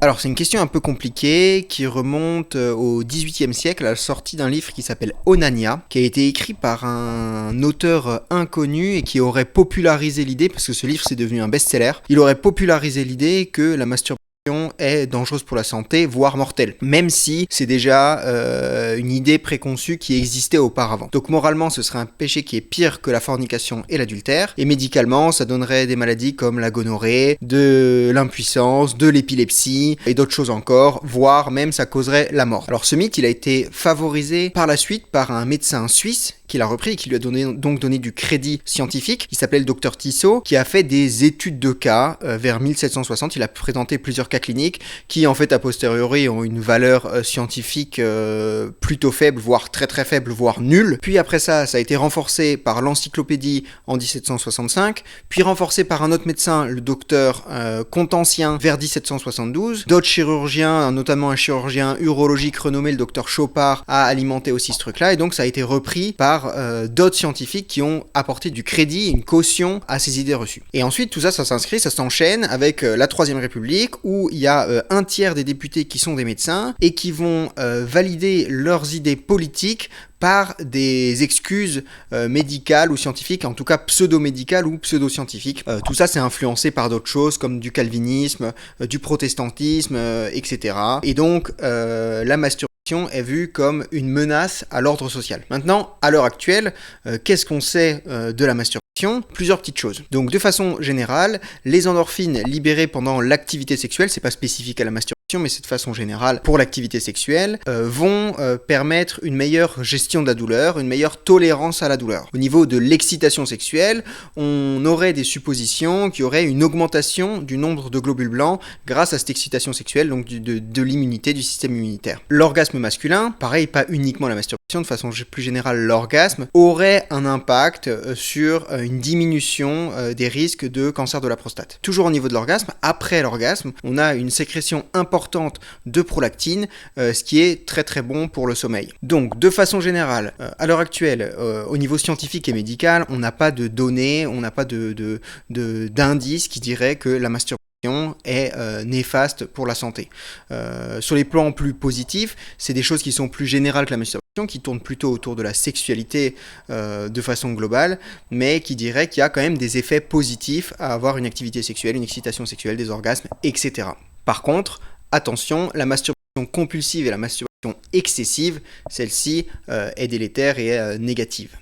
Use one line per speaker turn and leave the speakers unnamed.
Alors c'est une question un peu compliquée qui remonte au XVIIIe siècle à la sortie d'un livre qui s'appelle Onania, qui a été écrit par un auteur inconnu et qui aurait popularisé l'idée, parce que ce livre c'est devenu un best-seller, il aurait popularisé l'idée que la masturbation est dangereuse pour la santé, voire mortelle, même si c'est déjà une idée préconçue qui existait auparavant. Donc moralement, ce serait un péché qui est pire que la fornication et l'adultère, et médicalement, ça donnerait des maladies comme la gonorrhée, de l'impuissance, de l'épilepsie, et d'autres choses encore, voire même ça causerait la mort. Alors ce mythe, il a été favorisé par la suite par un médecin suisse qui l'a repris et qui lui a donné du crédit scientifique. Il s'appelait le docteur Tissot, qui a fait des études de cas vers 1760. Il a présenté plusieurs cas cliniques qui, en fait, a posteriori, ont une valeur scientifique plutôt faible, voire très très faible, voire nulle. Puis après ça, ça a été renforcé par l'encyclopédie en 1765, puis renforcé par un autre médecin, le docteur Contancien, vers 1772. D'autres chirurgiens, notamment un chirurgien urologique renommé, le docteur Chopard, a alimenté aussi ce truc-là, et donc ça a été repris par d'autres scientifiques qui ont apporté du crédit, une caution à ces idées reçues. Et ensuite, tout ça, ça s'enchaîne avec la Troisième République, où il y a un tiers des députés qui sont des médecins et qui vont valider leurs idées politiques par des excuses médicales ou scientifiques, en tout cas pseudo-médicales ou pseudo-scientifiques. Tout ça, c'est influencé par d'autres choses comme du calvinisme, du protestantisme, etc. Et donc, la masturbation est vue comme une menace à l'ordre social. Maintenant, à l'heure actuelle, qu'est-ce qu'on sait de la masturbation ? Plusieurs petites choses. Donc, de façon générale, les endorphines libérées pendant l'activité sexuelle, c'est pas spécifique à la masturbation, mais c'est de façon générale pour l'activité sexuelle, vont permettre une meilleure gestion de la douleur, une meilleure tolérance à la douleur. Au niveau de l'excitation sexuelle, on aurait des suppositions qui auraient une augmentation du nombre de globules blancs grâce à cette excitation sexuelle, donc de l'immunité, du système immunitaire. L'orgasme masculin, pareil, pas uniquement la masturbation, de façon plus générale, l'orgasme aurait un impact sur une diminution des risques de cancer de la prostate. Toujours au niveau de l'orgasme, après l'orgasme, on a une sécrétion importante de prolactine, ce qui est très très bon pour le sommeil. Donc, de façon générale, à l'heure actuelle, au niveau scientifique et médical, on n'a pas de données, on n'a pas d'indices qui diraient que la masturbation est néfaste pour la santé. Sur les plans plus positifs, c'est des choses qui sont plus générales que la masturbation, qui tournent plutôt autour de la sexualité de façon globale, mais qui diraient qu'il y a quand même des effets positifs à avoir une activité sexuelle, une excitation sexuelle, des orgasmes, etc. Par contre, attention, la masturbation compulsive et la masturbation excessive, celle-ci est délétère et négative.